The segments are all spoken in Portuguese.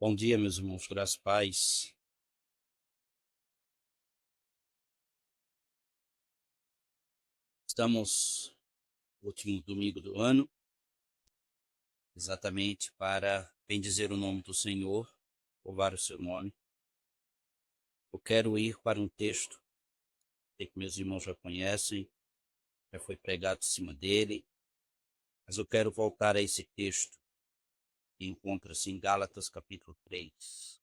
Bom dia, meus irmãos, graças e paz. Estamos no último domingo do ano, exatamente para bendizer o nome do Senhor, louvar o seu nome. Eu quero ir para um texto que meus irmãos já conhecem, já foi pregado em cima dele, mas eu quero voltar a esse texto que encontra-se em Gálatas capítulo 3.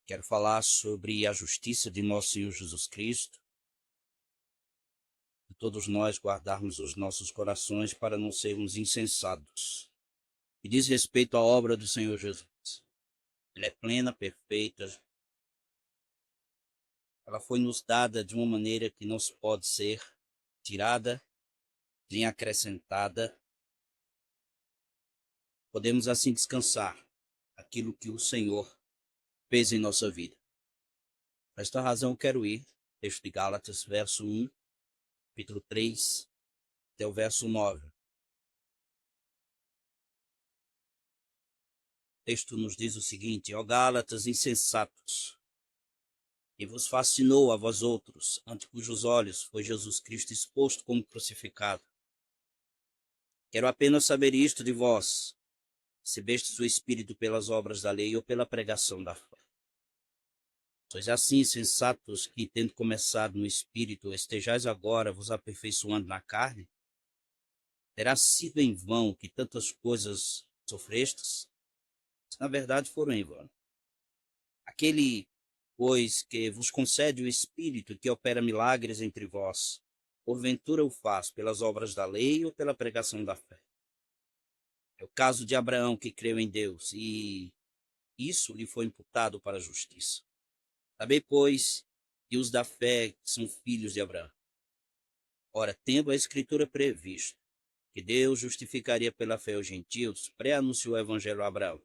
Quero falar sobre a justiça de nosso Senhor Jesus Cristo, de todos nós guardarmos os nossos corações para não sermos insensatos. E diz respeito à obra do Senhor Jesus. Ela é plena, perfeita. Ela foi nos dada de uma maneira que não se pode ser tirada nem acrescentada. Podemos assim descansar aquilo que o Senhor fez em nossa vida. Por esta razão eu quero ir, texto de Gálatas, verso 1, capítulo 3, até o verso 9. O texto nos diz o seguinte: ó Gálatas insensatos, e vos fascinou a vós outros, ante cujos olhos foi Jesus Cristo exposto como crucificado. Quero apenas saber isto de vós: recebestes o Espírito pelas obras da lei ou pela pregação da fé? Sois assim sensatos que, tendo começado no Espírito, estejais agora vos aperfeiçoando na carne? Terá sido em vão que tantas coisas sofrestes? Na verdade foram em vão. Aquele, pois, que vos concede o Espírito, que opera milagres entre vós, porventura o faz pelas obras da lei ou pela pregação da fé? É o caso de Abraão, que creu em Deus, e isso lhe foi imputado para a justiça. Sabei, pois, que os da fé são filhos de Abraão. Ora, tendo a Escritura previsto que Deus justificaria pela fé os gentios, pré-anunciou o evangelho a Abraão: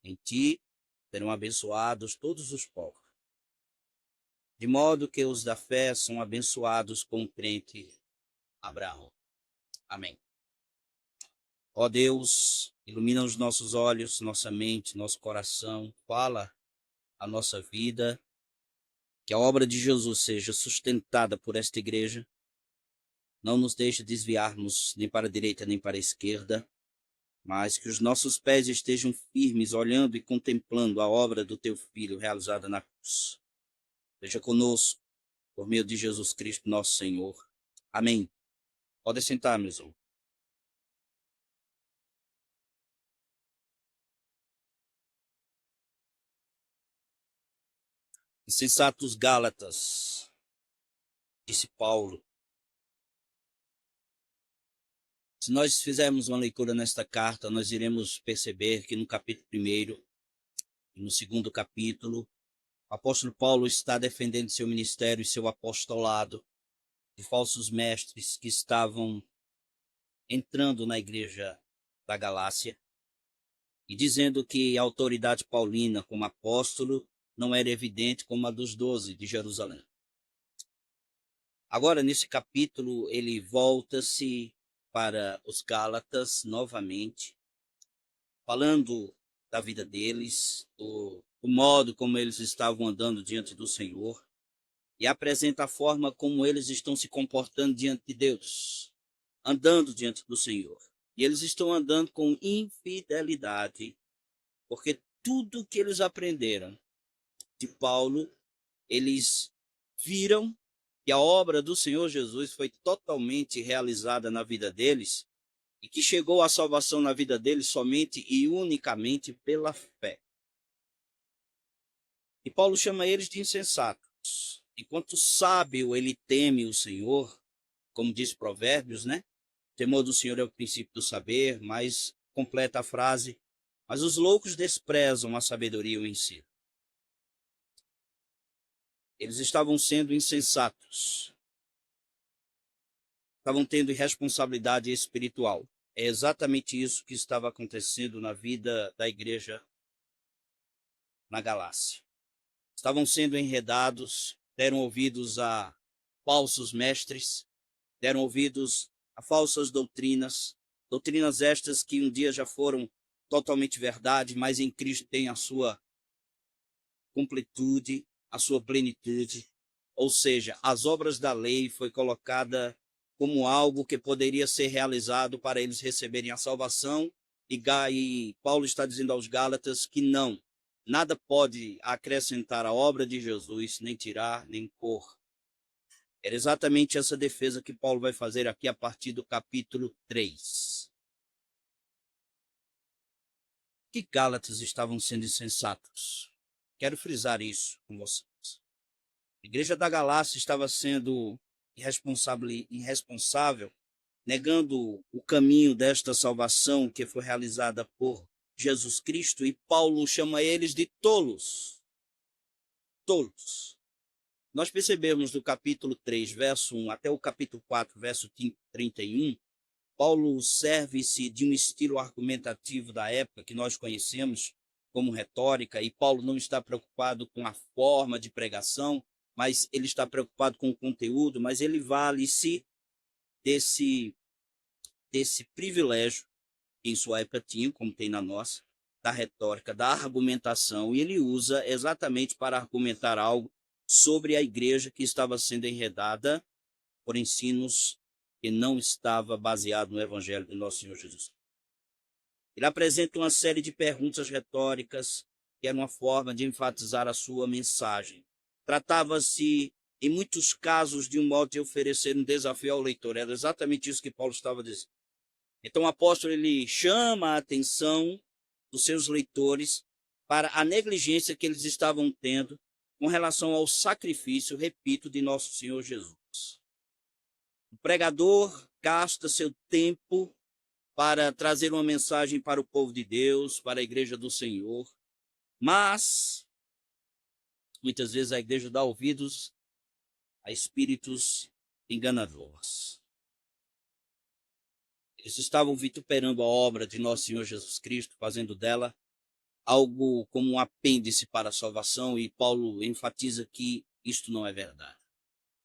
em ti serão abençoados todos os povos. De modo que os da fé são abençoados com o crente Abraão. Amém. Ó Deus, ilumina os nossos olhos, nossa mente, nosso coração, fala a nossa vida, que a obra de Jesus seja sustentada por esta igreja. Não nos deixe desviarmos nem para a direita nem para a esquerda, mas que os nossos pés estejam firmes, olhando e contemplando a obra do teu Filho realizada na cruz. Seja conosco, por meio de Jesus Cristo, nosso Senhor. Amém. Pode sentar, meus irmãos. Insensatos Gálatas, disse Paulo. Se nós fizermos uma leitura nesta carta, nós iremos perceber que no capítulo 1 e no segundo capítulo, o apóstolo Paulo está defendendo seu ministério e seu apostolado de falsos mestres que estavam entrando na igreja da Galácia e dizendo que a autoridade paulina como apóstolo não era evidente como a dos 12 de Jerusalém. Agora, nesse capítulo, ele volta-se para os Gálatas novamente, falando da vida deles, do modo como eles estavam andando diante do Senhor, e apresenta a forma como eles estão se comportando diante de Deus, andando diante do Senhor. E eles estão andando com infidelidade, porque tudo que eles aprenderam de Paulo, eles viram que a obra do Senhor Jesus foi totalmente realizada na vida deles e que chegou a salvação na vida deles somente e unicamente pela fé. E Paulo chama eles de insensatos. Enquanto sábio ele teme o Senhor, como diz Provérbios, né? O temor do Senhor é o princípio do saber, mas completa a frase: mas os loucos desprezam a sabedoria e o ensino. Eles estavam sendo insensatos, estavam tendo irresponsabilidade espiritual. É exatamente isso que estava acontecendo na vida da igreja na Galácia. Estavam sendo enredados, deram ouvidos a falsos mestres, deram ouvidos a falsas doutrinas Doutrinas estas que um dia já foram totalmente verdade, mas em Cristo tem a sua completude, a sua plenitude. Ou seja, as obras da lei foi colocada como algo que poderia ser realizado para eles receberem a salvação. E Paulo está dizendo aos Gálatas que não, nada pode acrescentar a obra de Jesus, nem tirar, nem pôr. Era exatamente essa defesa que Paulo vai fazer aqui a partir do capítulo 3. Que Gálatas estavam sendo insensatos? Quero frisar isso com vocês. A igreja da Galácia estava sendo irresponsável, negando o caminho desta salvação que foi realizada por Jesus Cristo, e Paulo chama eles de tolos. Tolos. Nós percebemos do capítulo 3, verso 1 até o capítulo 4, verso 31, Paulo serve-se de um estilo argumentativo da época que nós conhecemos como retórica, e Paulo não está preocupado com a forma de pregação, mas ele está preocupado com o conteúdo, mas ele vale-se desse privilégio que em sua época tinha, como tem na nossa, da retórica, da argumentação, e ele usa exatamente para argumentar algo sobre a igreja que estava sendo enredada por ensinos que não estava baseado no evangelho de nosso Senhor Jesus. Ele apresenta uma série de perguntas retóricas que era uma forma de enfatizar a sua mensagem. Tratava-se, em muitos casos, de um modo de oferecer um desafio ao leitor. Era exatamente isso que Paulo estava dizendo. Então o apóstolo ele chama a atenção dos seus leitores para a negligência que eles estavam tendo com relação ao sacrifício, repito, de nosso Senhor Jesus. O pregador gasta seu tempo para trazer uma mensagem para o povo de Deus, para a igreja do Senhor, mas muitas vezes a igreja dá ouvidos a espíritos enganadores. Eles estavam vituperando a obra de nosso Senhor Jesus Cristo, fazendo dela algo como um apêndice para a salvação, e Paulo enfatiza que isto não é verdade.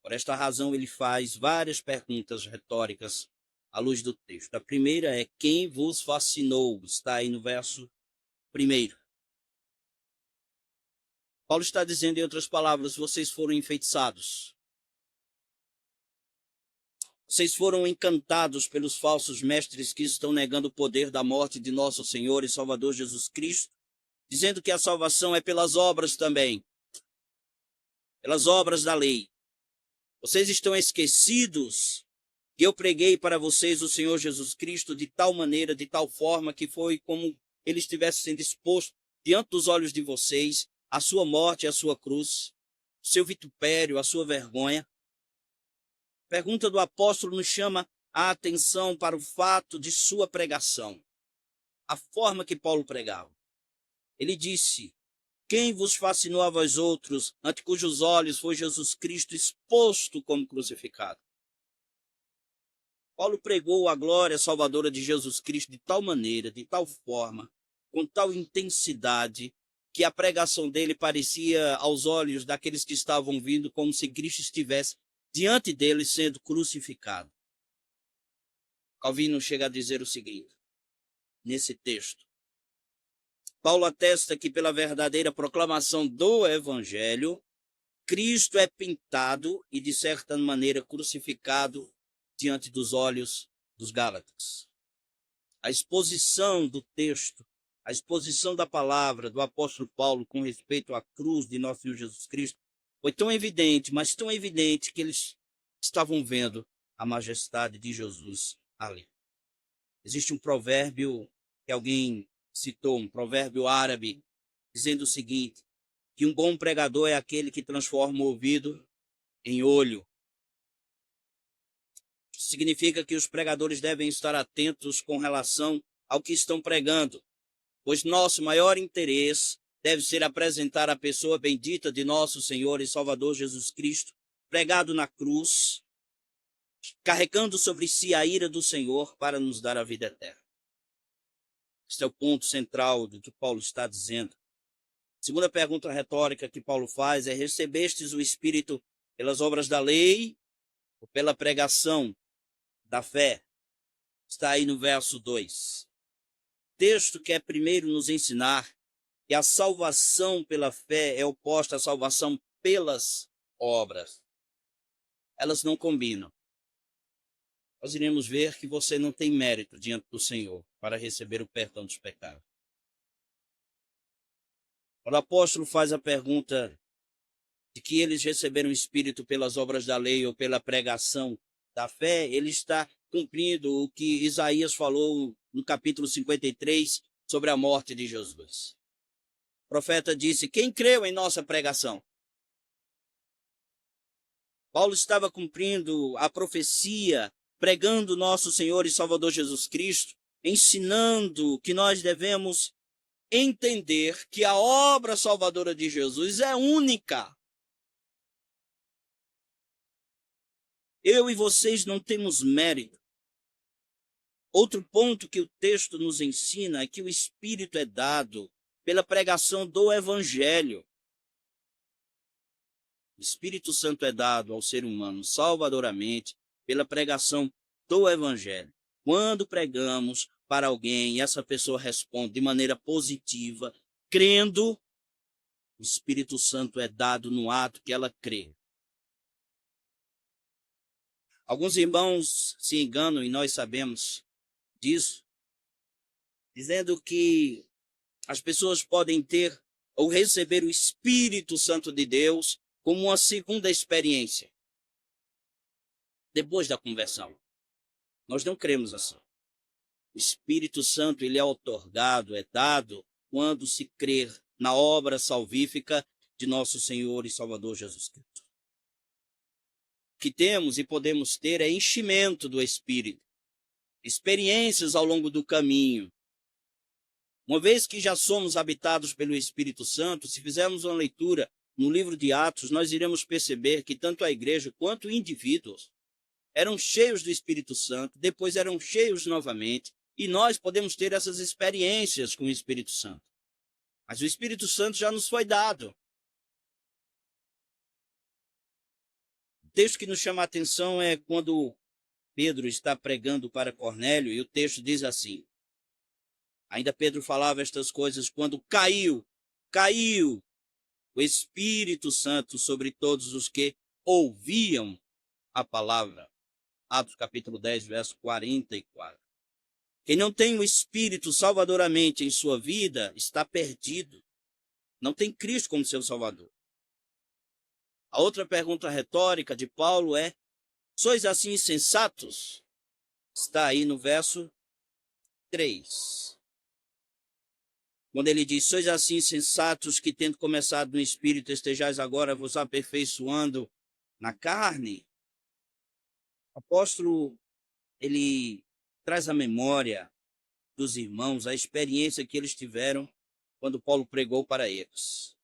Por esta razão, ele faz várias perguntas retóricas à luz do texto. A primeira é: quem vos fascinou? Está aí no verso 1. Paulo está dizendo, em outras palavras, vocês foram enfeitiçados. Vocês foram encantados pelos falsos mestres que estão negando o poder da morte de nosso Senhor e Salvador Jesus Cristo, dizendo que a salvação é pelas obras também, pelas obras da lei. Vocês estão esquecidos que eu preguei para vocês o Senhor Jesus Cristo de tal maneira, de tal forma, que foi como ele estivesse sendo exposto diante dos olhos de vocês, a sua morte, a sua cruz, o seu vitupério, a sua vergonha. A pergunta do apóstolo nos chama a atenção para o fato de sua pregação, a forma que Paulo pregava. Ele disse: quem vos fascinou a vós outros, ante cujos olhos foi Jesus Cristo exposto como crucificado? Paulo pregou a glória salvadora de Jesus Cristo de tal maneira, de tal forma, com tal intensidade, que a pregação dele parecia aos olhos daqueles que estavam vindo como se Cristo estivesse diante dele sendo crucificado. Calvino chega a dizer o seguinte, nesse texto: Paulo atesta que pela verdadeira proclamação do evangelho, Cristo é pintado e de certa maneira crucificado diante dos olhos dos Gálatas. A exposição do texto, a exposição da palavra do apóstolo Paulo com respeito à cruz de nosso Senhor Jesus Cristo foi tão evidente, mas tão evidente, que eles estavam vendo a majestade de Jesus ali. Existe um provérbio que alguém citou, um provérbio árabe, dizendo o seguinte, que um bom pregador é aquele que transforma o ouvido em olho. Significa que os pregadores devem estar atentos com relação ao que estão pregando, pois nosso maior interesse deve ser apresentar a pessoa bendita de nosso Senhor e Salvador Jesus Cristo, pregado na cruz, carregando sobre si a ira do Senhor para nos dar a vida eterna. Este é o ponto central do que Paulo está dizendo. A segunda pergunta retórica que Paulo faz é: recebestes o Espírito pelas obras da lei ou pela pregação da fé? Está aí no verso 2. Texto quer primeiro nos ensinar que a salvação pela fé é oposta à salvação pelas obras. Elas não combinam. Nós iremos ver que você não tem mérito diante do Senhor para receber o perdão dos pecados. Quando o apóstolo faz a pergunta de que eles receberam o Espírito pelas obras da lei ou pela pregação da fé, ele está cumprindo o que Isaías falou no capítulo 53 sobre a morte de Jesus. O profeta disse: quem creu em nossa pregação? Paulo estava cumprindo a profecia, pregando nosso Senhor e Salvador Jesus Cristo, ensinando que nós devemos entender que a obra salvadora de Jesus é única. Eu e vocês não temos mérito. Outro ponto que o texto nos ensina é que o Espírito é dado pela pregação do Evangelho. O Espírito Santo é dado ao ser humano salvadoramente pela pregação do Evangelho. Quando pregamos para alguém e essa pessoa responde de maneira positiva, crendo, o Espírito Santo é dado no ato que ela crê. Alguns irmãos se enganam, e nós sabemos disso, dizendo que as pessoas podem ter ou receber o Espírito Santo de Deus como uma segunda experiência, depois da conversão. Nós não cremos assim. O Espírito Santo ele é outorgado, é dado quando se crer na obra salvífica de nosso Senhor e Salvador Jesus Cristo. O que temos e podemos ter é enchimento do Espírito, experiências ao longo do caminho. Uma vez que já somos habitados pelo Espírito Santo, se fizermos uma leitura no livro de Atos, nós iremos perceber que tanto a igreja quanto indivíduos eram cheios do Espírito Santo, depois eram cheios novamente, e nós podemos ter essas experiências com o Espírito Santo. Mas o Espírito Santo já nos foi dado. O texto que nos chama a atenção é quando Pedro está pregando para Cornélio, e o texto diz assim: ainda Pedro falava estas coisas quando caiu o Espírito Santo sobre todos os que ouviam a palavra. Atos capítulo 10, verso 44. Quem não tem o Espírito salvadoramente em sua vida está perdido. Não tem Cristo como seu Salvador. A outra pergunta retórica de Paulo é: sois assim insensatos? Está aí no verso 3. Quando ele diz: sois assim insensatos que, tendo começado no Espírito, estejais agora vos aperfeiçoando na carne. O apóstolo, ele traz à memória dos irmãos a experiência que eles tiveram quando Paulo pregou para eles.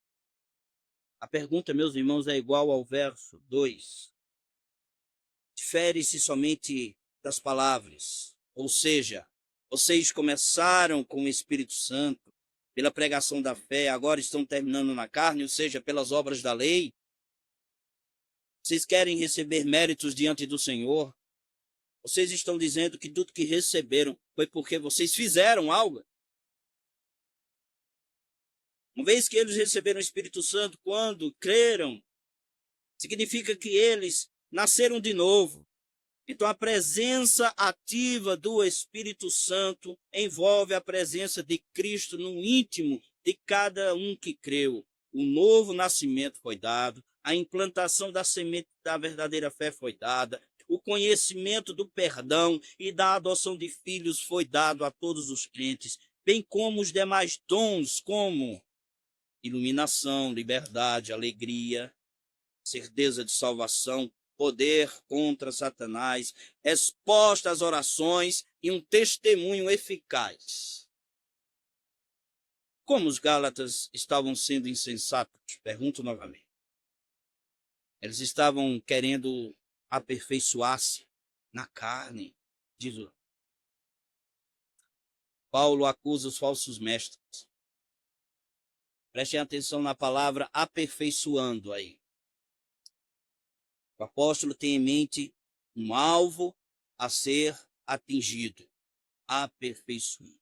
A pergunta, meus irmãos, é igual ao verso 2. Difere-se somente das palavras, ou seja, vocês começaram com o Espírito Santo pela pregação da fé, agora estão terminando na carne, ou seja, pelas obras da lei. Vocês querem receber méritos diante do Senhor? Vocês estão dizendo que tudo que receberam foi porque vocês fizeram algo? Uma vez que eles receberam o Espírito Santo quando creram, significa que eles nasceram de novo. Então, a presença ativa do Espírito Santo envolve a presença de Cristo no íntimo de cada um que creu. O novo nascimento foi dado, a implantação da semente da verdadeira fé foi dada, o conhecimento do perdão e da adoção de filhos foi dado a todos os crentes, bem como os demais dons, como iluminação, liberdade, alegria, certeza de salvação, poder contra Satanás, resposta às orações e um testemunho eficaz. Como os Gálatas estavam sendo insensatos? Pergunto novamente. Eles estavam querendo aperfeiçoar-se na carne, diz o Paulo acusa os falsos mestres. Prestem atenção na palavra aperfeiçoando aí. O apóstolo tem em mente um alvo a ser atingido. aperfeiçoando.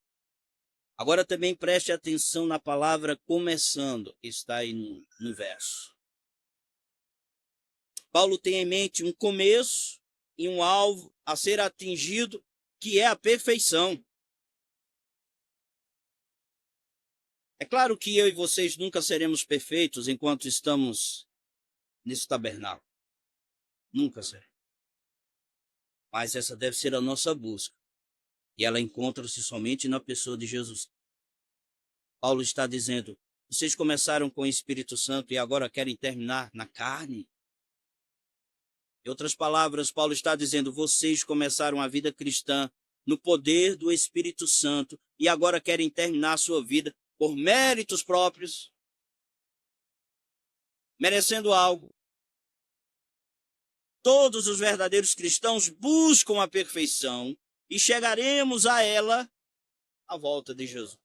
Agora também preste atenção na palavra começando, que está aí no verso. Paulo tem em mente um começo e um alvo a ser atingido, que é a perfeição. É claro que eu e vocês nunca seremos perfeitos enquanto estamos nesse tabernáculo. Nunca seremos. Mas essa deve ser a nossa busca. E ela encontra-se somente na pessoa de Jesus. Paulo está dizendo, vocês começaram com o Espírito Santo e agora querem terminar na carne? Em outras palavras, Paulo está dizendo, vocês começaram a vida cristã no poder do Espírito Santo e agora querem terminar a sua vida por méritos próprios, merecendo algo. Todos os verdadeiros cristãos buscam a perfeição e chegaremos a ela à volta de Jesus.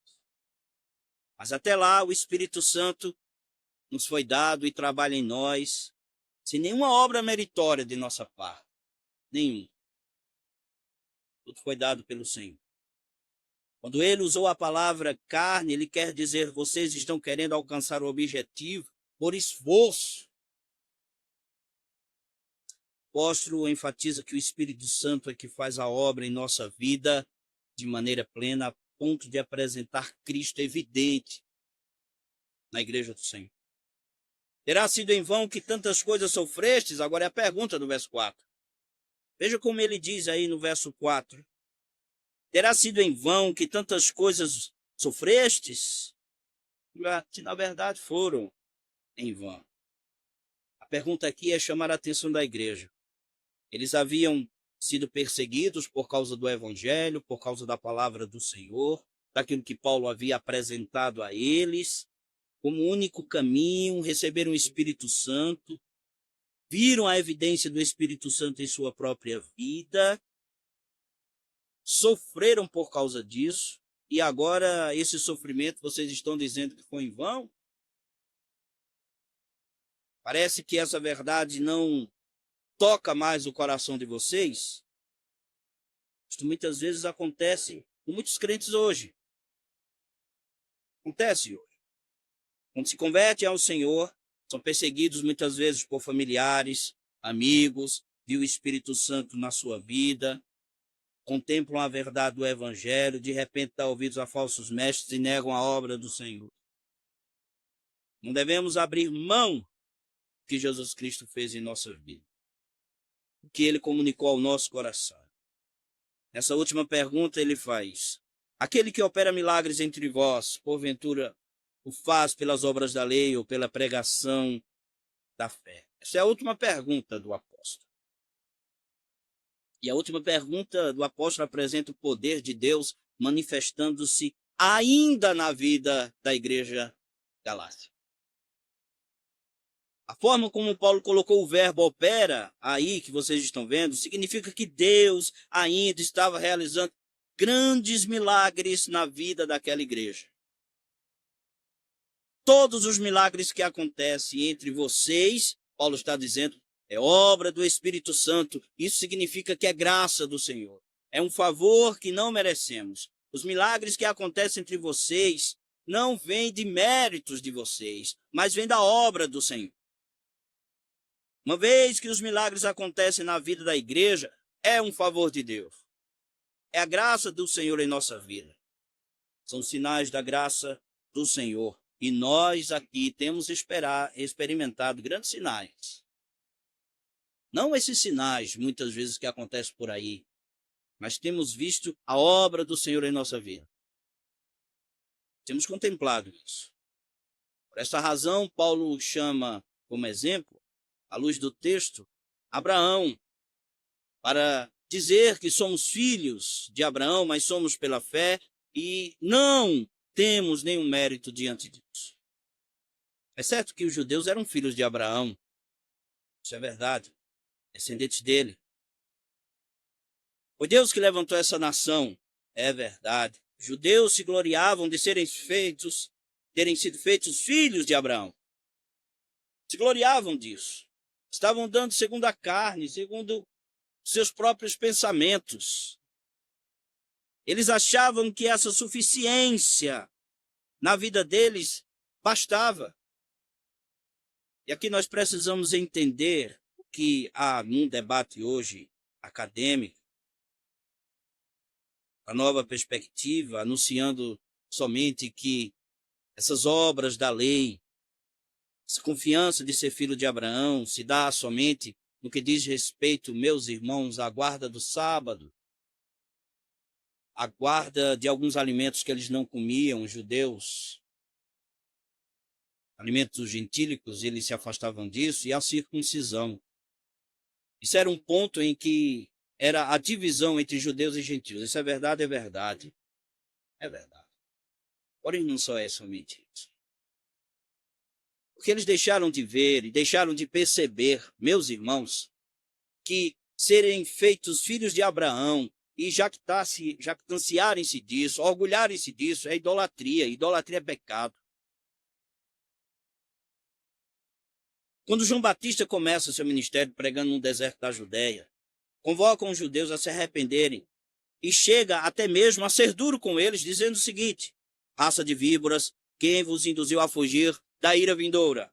Mas até lá, o Espírito Santo nos foi dado e trabalha em nós, sem nenhuma obra meritória de nossa parte. Nenhum. Tudo foi dado pelo Senhor. Quando ele usou a palavra carne, ele quer dizer, vocês estão querendo alcançar o objetivo por esforço. O apóstolo enfatiza que o Espírito Santo é que faz a obra em nossa vida de maneira plena, a ponto de apresentar Cristo evidente na igreja do Senhor. Terá sido em vão que tantas coisas sofrestes? Agora é a pergunta do verso 4. Veja como ele diz aí no verso 4. Terá sido em vão que tantas coisas sofrestes? Que na verdade foram em vão. A pergunta aqui é chamar a atenção da igreja. Eles haviam sido perseguidos por causa do evangelho, por causa da palavra do Senhor, daquilo que Paulo havia apresentado a eles, como único caminho, receberam o Espírito Santo, viram a evidência do Espírito Santo em sua própria vida, sofreram por causa disso, e agora esse sofrimento vocês estão dizendo que foi em vão? Parece que essa verdade não toca mais o coração de vocês? Isso muitas vezes acontece com muitos crentes hoje. Acontece hoje. Quando se convertem ao Senhor, são perseguidos muitas vezes por familiares, amigos, viu o Espírito Santo na sua vida, contemplam a verdade do Evangelho, de repente dão ouvidos a falsos mestres e negam a obra do Senhor. Não devemos abrir mão do que Jesus Cristo fez em nossa vida, o que ele comunicou ao nosso coração. Nessa última pergunta ele faz, aquele que opera milagres entre vós, porventura o faz pelas obras da lei ou pela pregação da fé? Essa é a última pergunta do apóstolo. E a última pergunta do apóstolo apresenta o poder de Deus manifestando-se ainda na vida da igreja galácia. A forma como Paulo colocou o verbo opera aí, que vocês estão vendo, significa que Deus ainda estava realizando grandes milagres na vida daquela igreja. Todos os milagres que acontecem entre vocês, Paulo está dizendo, é obra do Espírito Santo. Isso significa que é graça do Senhor. É um favor que não merecemos. Os milagres que acontecem entre vocês não vêm de méritos de vocês, mas vêm da obra do Senhor. Uma vez que os milagres acontecem na vida da igreja, é um favor de Deus. É a graça do Senhor em nossa vida. São sinais da graça do Senhor. E nós aqui temos experimentado grandes sinais. Não esses sinais, muitas vezes, que acontecem por aí, mas temos visto a obra do Senhor em nossa vida. Temos contemplado isso. Por essa razão, Paulo chama como exemplo, à luz do texto, Abraão, para dizer que somos filhos de Abraão, mas somos pela fé e não temos nenhum mérito diante de Deus. É certo que os judeus eram filhos de Abraão, isso é verdade, descendentes dele. Foi Deus que levantou essa nação, é verdade. Os judeus se gloriavam de terem sido feitos filhos de Abraão. Se gloriavam disso. Estavam andando segundo a carne, segundo seus próprios pensamentos. Eles achavam que essa suficiência na vida deles bastava. E aqui nós precisamos entender que há num debate hoje acadêmico, a nova perspectiva, anunciando somente que essas obras da lei, essa confiança de ser filho de Abraão, se dá somente no que diz respeito, meus irmãos, à guarda do sábado, à guarda de alguns alimentos que eles não comiam, os judeus, alimentos gentílicos, eles se afastavam disso, e a circuncisão. Isso era um ponto em que era a divisão entre judeus e gentios. Isso é verdade, é verdade. É verdade. Porém, não só é somente isso. Porque eles deixaram de ver e deixaram de perceber, meus irmãos, que serem feitos filhos de Abraão e jactanciarem-se disso, orgulharem-se disso, é idolatria. Idolatria é pecado. Quando João Batista começa seu ministério pregando no deserto da Judéia, convocam os judeus a se arrependerem e chega até mesmo a ser duro com eles, dizendo o seguinte: raça de víboras, quem vos induziu a fugir da ira vindoura?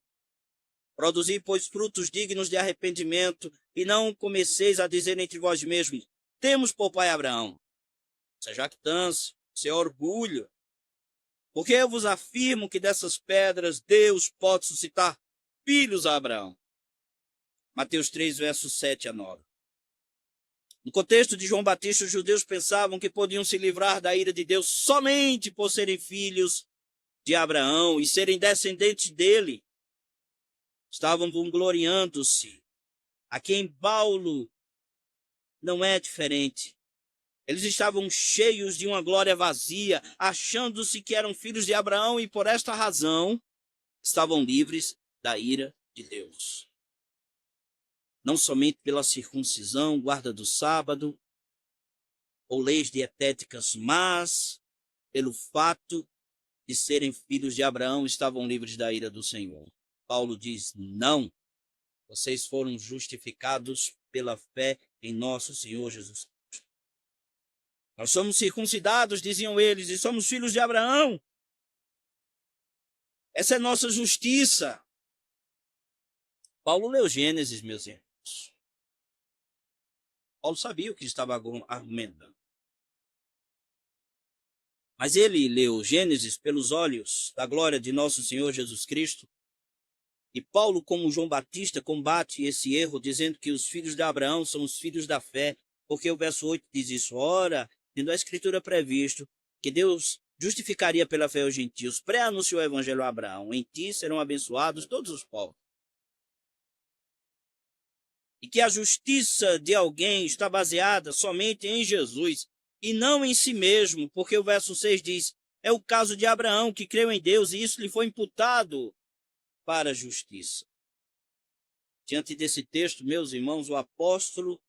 Produzi, pois, frutos dignos de arrependimento, e não comeceis a dizer entre vós mesmos: temos por pai Abraão. Isso é jactância, isso é orgulho. Porque eu vos afirmo que dessas pedras Deus pode suscitar filhos a Abraão. Mateus 3, versos 7 a 9. No contexto de João Batista, os judeus pensavam que podiam se livrar da ira de Deus somente por serem filhos de Abraão e serem descendentes dele. Estavam vangloriando-se. Aqui em Paulo não é diferente. Eles estavam cheios de uma glória vazia, achando-se que eram filhos de Abraão e por esta razão estavam livres da ira de Deus. Não somente pela circuncisão, guarda do sábado ou leis dietéticas, mas pelo fato de serem filhos de Abraão, estavam livres da ira do Senhor. Paulo diz: não, vocês foram justificados pela fé em nosso Senhor Jesus Cristo. Nós somos circuncidados, diziam eles, e somos filhos de Abraão. Essa é nossa justiça. Paulo leu Gênesis, meus irmãos. Paulo sabia o que estava argumentando. Mas ele leu Gênesis pelos olhos da glória de nosso Senhor Jesus Cristo. E Paulo, como João Batista, combate esse erro, dizendo que os filhos de Abraão são os filhos da fé, porque o verso 8 diz isso: ora, tendo a Escritura previsto que Deus justificaria pela fé os gentios, pré-anunciou o evangelho a Abraão: em ti serão abençoados todos os povos. E que a justiça de alguém está baseada somente em Jesus e não em si mesmo, porque o verso 6 diz: é o caso de Abraão, que creu em Deus e isso lhe foi imputado para a justiça. Diante desse texto, meus irmãos, o apóstolo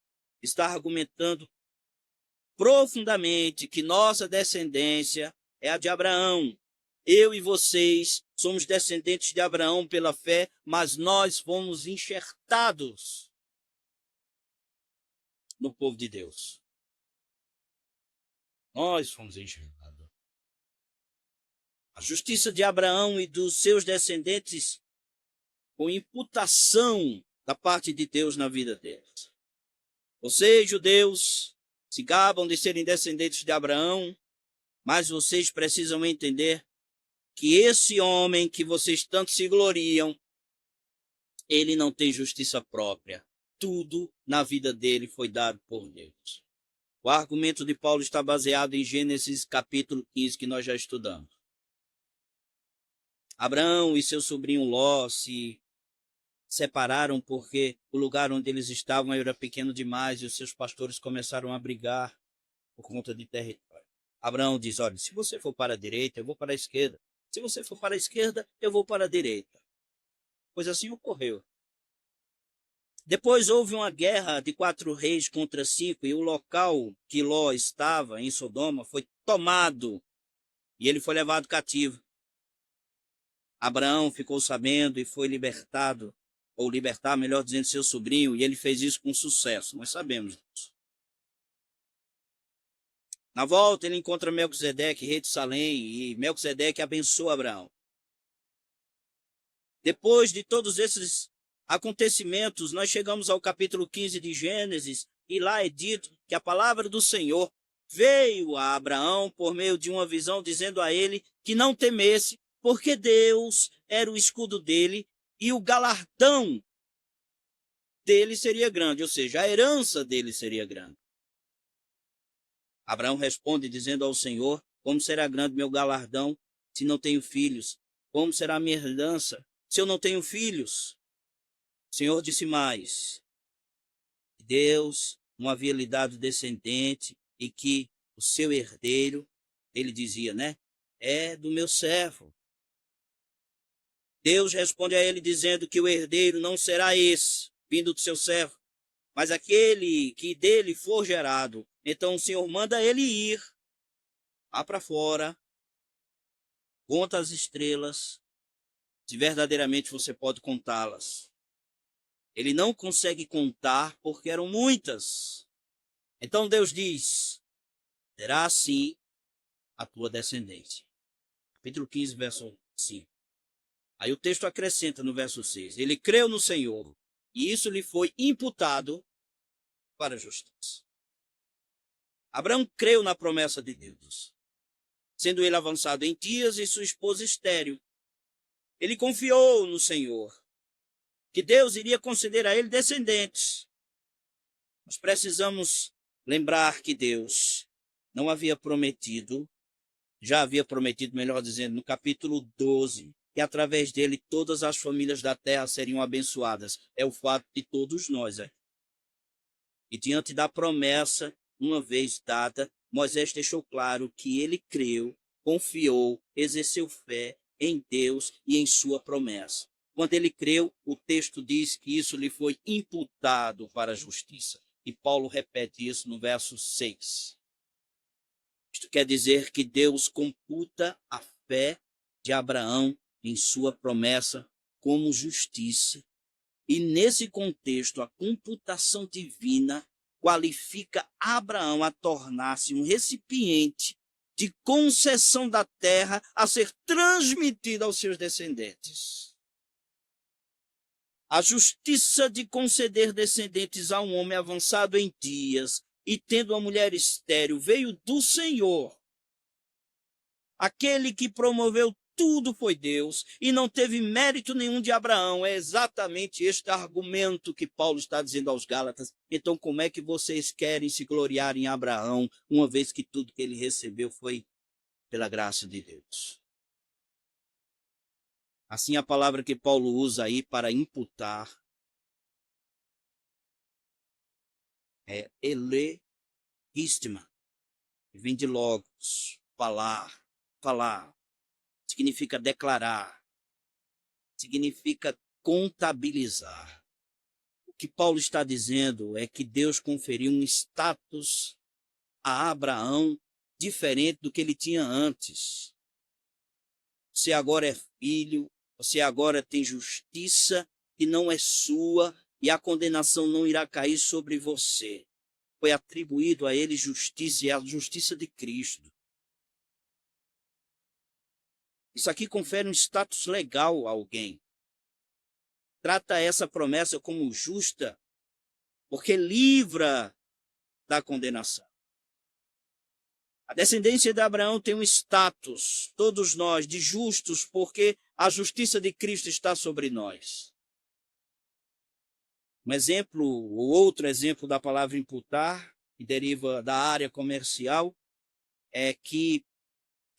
está argumentando profundamente que nossa descendência é a de Abraão. Eu e vocês somos descendentes de Abraão pela fé, mas nós fomos enxertados no povo de Deus. Nós fomos enxertados. A justiça de Abraão e dos seus descendentes com imputação da parte de Deus na vida deles. Vocês, judeus, se gabam de serem descendentes de Abraão, mas vocês precisam entender que esse homem que vocês tanto se gloriam, ele não tem justiça própria. Tudo na vida dele foi dado por Deus. O argumento de Paulo está baseado em Gênesis capítulo 15, que nós já estudamos. Abraão e seu sobrinho Ló se separaram porque o lugar onde eles estavam era pequeno demais e os seus pastores começaram a brigar por conta de território. Abraão diz: olha, se você for para a direita, eu vou para a esquerda. Se você for para a esquerda, eu vou para a direita. Pois assim ocorreu. Depois houve uma guerra de 4 reis contra 5 e o local que Ló estava, em Sodoma, foi tomado e ele foi levado cativo. Abraão ficou sabendo e foi libertado, ou libertar, melhor dizendo, seu sobrinho, e ele fez isso com sucesso. Nós sabemos disso. Na volta, ele encontra Melquisedeque, rei de Salém, e Melquisedeque abençoa Abraão. Depois de todos esses acontecimentos, nós chegamos ao capítulo 15 de Gênesis, e lá é dito que a palavra do Senhor veio a Abraão por meio de uma visão, dizendo a ele que não temesse, porque Deus era o escudo dele e o galardão dele seria grande, ou seja, a herança dele seria grande. Abraão responde dizendo ao Senhor: como será grande meu galardão se não tenho filhos? Como será minha herança se eu não tenho filhos? O Senhor disse mais: Deus não havia lhe dado descendente e que o seu herdeiro, ele dizia, né? É do meu servo. Deus responde a ele dizendo que o herdeiro não será esse, vindo do seu servo, mas aquele que dele for gerado. Então o Senhor manda ele ir lá para fora, conta as estrelas, se verdadeiramente você pode contá-las. Ele não consegue contar porque eram muitas. Então Deus diz: será assim a tua descendência. Capítulo 15, verso 5. Aí o texto acrescenta no verso 6. Ele creu no Senhor e isso lhe foi imputado para a justiça. Abraão creu na promessa de Deus, sendo ele avançado em dias e sua esposa estéril. Ele confiou no Senhor, que Deus iria conceder a ele descendentes. Nós precisamos lembrar que Deus não havia prometido, já havia prometido, melhor dizendo, no capítulo 12, que através dele todas as famílias da terra seriam abençoadas. É o fato de todos nós. E diante da promessa, uma vez dada, Moisés deixou claro que ele creu, confiou, exerceu fé em Deus e em sua promessa. Quando ele creu, o texto diz que isso lhe foi imputado para a justiça. E Paulo repete isso no verso 6. Isto quer dizer que Deus computa a fé de Abraão em sua promessa como justiça. E nesse contexto, a computação divina qualifica Abraão a tornar-se um recipiente de concessão da terra a ser transmitida aos seus descendentes. A justiça de conceder descendentes a um homem avançado em dias e tendo uma mulher estéril veio do Senhor. Aquele que promoveu tudo foi Deus e não teve mérito nenhum de Abraão. É exatamente este argumento que Paulo está dizendo aos Gálatas. Então, como é que vocês querem se gloriar em Abraão, uma vez que tudo que ele recebeu foi pela graça de Deus? Assim, a palavra que Paulo usa aí para imputar é elegistima, que vem de logos, falar. Significa declarar, significa contabilizar. O que Paulo está dizendo é que Deus conferiu um status a Abraão diferente do que ele tinha antes. Você agora é filho, você agora tem justiça que não é sua e a condenação não irá cair sobre você. Foi atribuído a ele justiça e a justiça de Cristo. Isso aqui confere um status legal a alguém. Trata essa promessa como justa, porque livra da condenação. A descendência de Abraão tem um status, todos nós, de justos, porque a justiça de Cristo está sobre nós. Um exemplo, ou outro exemplo da palavra imputar, que deriva da área comercial, é que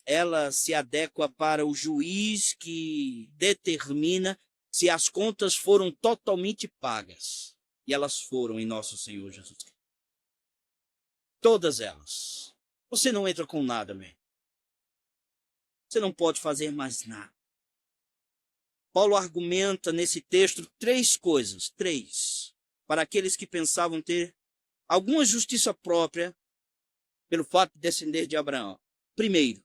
ela se adequa para o juiz que determina se as contas foram totalmente pagas. E elas foram em nosso Senhor Jesus Cristo. Todas elas. Você não entra com nada, mesmo. Você não pode fazer mais nada. Paulo argumenta nesse texto três coisas, para aqueles que pensavam ter alguma justiça própria pelo fato de descender de Abraão. Primeiro,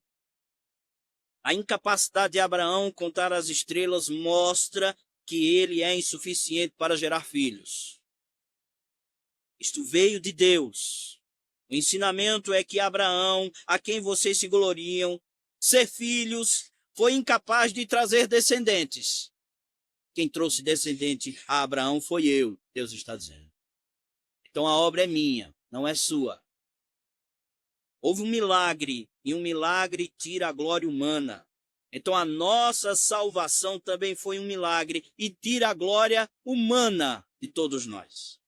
a incapacidade de Abraão contar as estrelas mostra que ele é insuficiente para gerar filhos. Isto veio de Deus. O ensinamento é que Abraão, a quem vocês se gloriam, ser filhos, foi incapaz de trazer descendentes. Quem trouxe descendente a Abraão foi eu, Deus está dizendo. Então a obra é minha, não é sua. Houve um milagre, e um milagre tira a glória humana. Então a nossa salvação também foi um milagre e tira a glória humana de todos nós.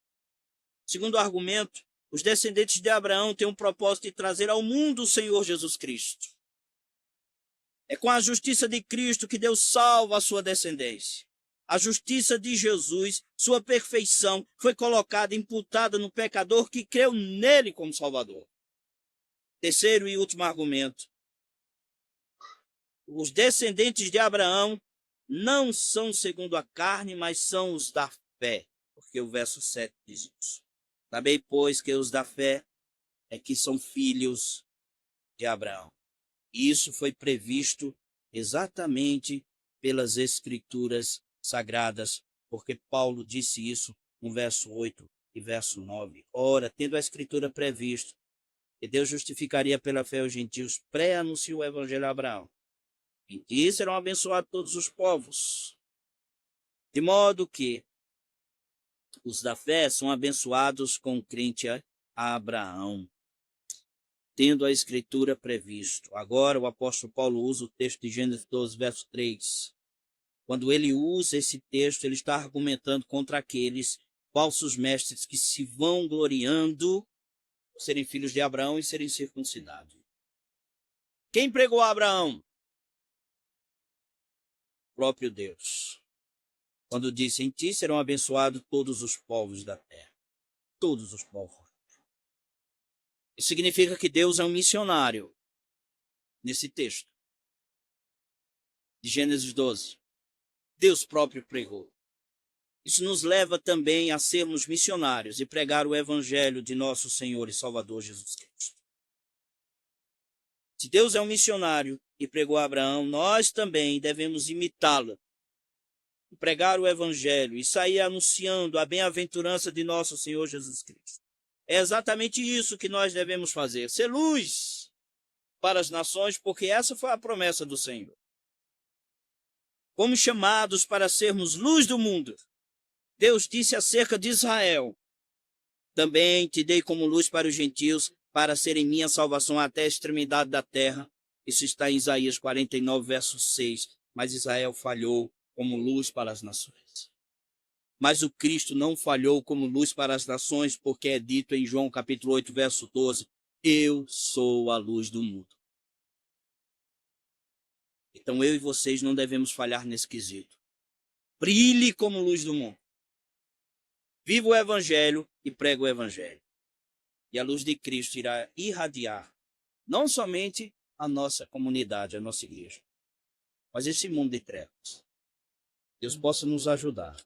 Segundo argumento, os descendentes de Abraão têm um propósito de trazer ao mundo o Senhor Jesus Cristo. É com a justiça de Cristo que Deus salva a sua descendência. A justiça de Jesus, sua perfeição, foi colocada, imputada no pecador que creu nele como Salvador. Terceiro e último argumento. Os descendentes de Abraão não são segundo a carne, mas são os da fé. Porque o verso 7 diz isso. Sabei, pois, que os da fé é que são filhos de Abraão. E isso foi previsto exatamente pelas Escrituras Sagradas, porque Paulo disse isso no verso 8 e verso 9. Ora, tendo a Escritura previsto que Deus justificaria pela fé os gentios, pré-anunciou o Evangelho a Abraão. Em ti serão abençoados todos os povos. De modo que os da fé são abençoados com o crente a Abraão, tendo a Escritura previsto. Agora o apóstolo Paulo usa o texto de Gênesis 12, verso 3. Quando ele usa esse texto, ele está argumentando contra aqueles falsos mestres que se vão gloriando por serem filhos de Abraão e serem circuncidados. Quem pregou a Abraão? O próprio Deus. Quando disse, em ti serão abençoados todos os povos da terra. Todos os povos. Isso significa que Deus é um missionário nesse texto de Gênesis 12. Deus próprio pregou. Isso nos leva também a sermos missionários e pregar o evangelho de nosso Senhor e Salvador Jesus Cristo. Se Deus é um missionário e pregou a Abraão, nós também devemos imitá-lo, pregar o evangelho e sair anunciando a bem-aventurança de nosso Senhor Jesus Cristo. É exatamente isso que nós devemos fazer, ser luz para as nações, porque essa foi a promessa do Senhor. Fomos chamados para sermos luz do mundo. Deus disse acerca de Israel, também te dei como luz para os gentios, para serem minha salvação até a extremidade da terra. Isso está em Isaías 49, verso 6. Mas Israel falhou como luz para as nações. Mas o Cristo não falhou como luz para as nações, porque é dito em João capítulo 8, verso 12, eu sou a luz do mundo. Então eu e vocês não devemos falhar nesse quesito. Brilhe como luz do mundo. Viva o evangelho e prega o evangelho. E a luz de Cristo irá irradiar não somente a nossa comunidade, a nossa igreja, mas esse mundo de trevas. Deus possa nos ajudar.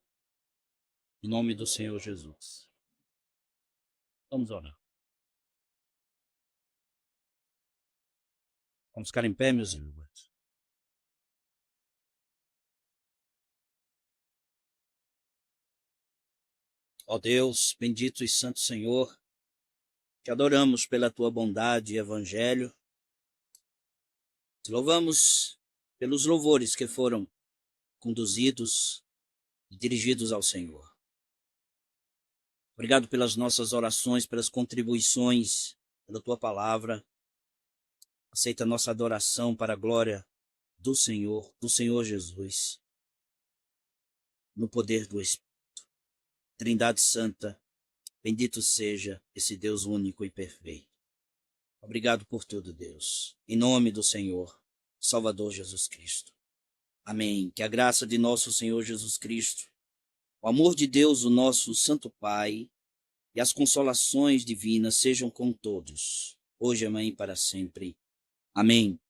Em nome do Senhor Jesus. Vamos orar. Vamos ficar em pé, meus irmãos. Ó Deus, bendito e santo Senhor, te adoramos pela tua bondade e evangelho. Te louvamos pelos louvores que foram conduzidos e dirigidos ao Senhor. Obrigado pelas nossas orações, pelas contribuições, pela tua palavra. Aceita a nossa adoração para a glória do Senhor Jesus, no poder do Espírito. Trindade Santa, bendito seja esse Deus único e perfeito. Obrigado por tudo, Deus. Em nome do Senhor, Salvador Jesus Cristo. Amém. Que a graça de nosso Senhor Jesus Cristo, o amor de Deus, o nosso Santo Pai, e as consolações divinas sejam com todos, hoje, amanhã e para sempre. Amém.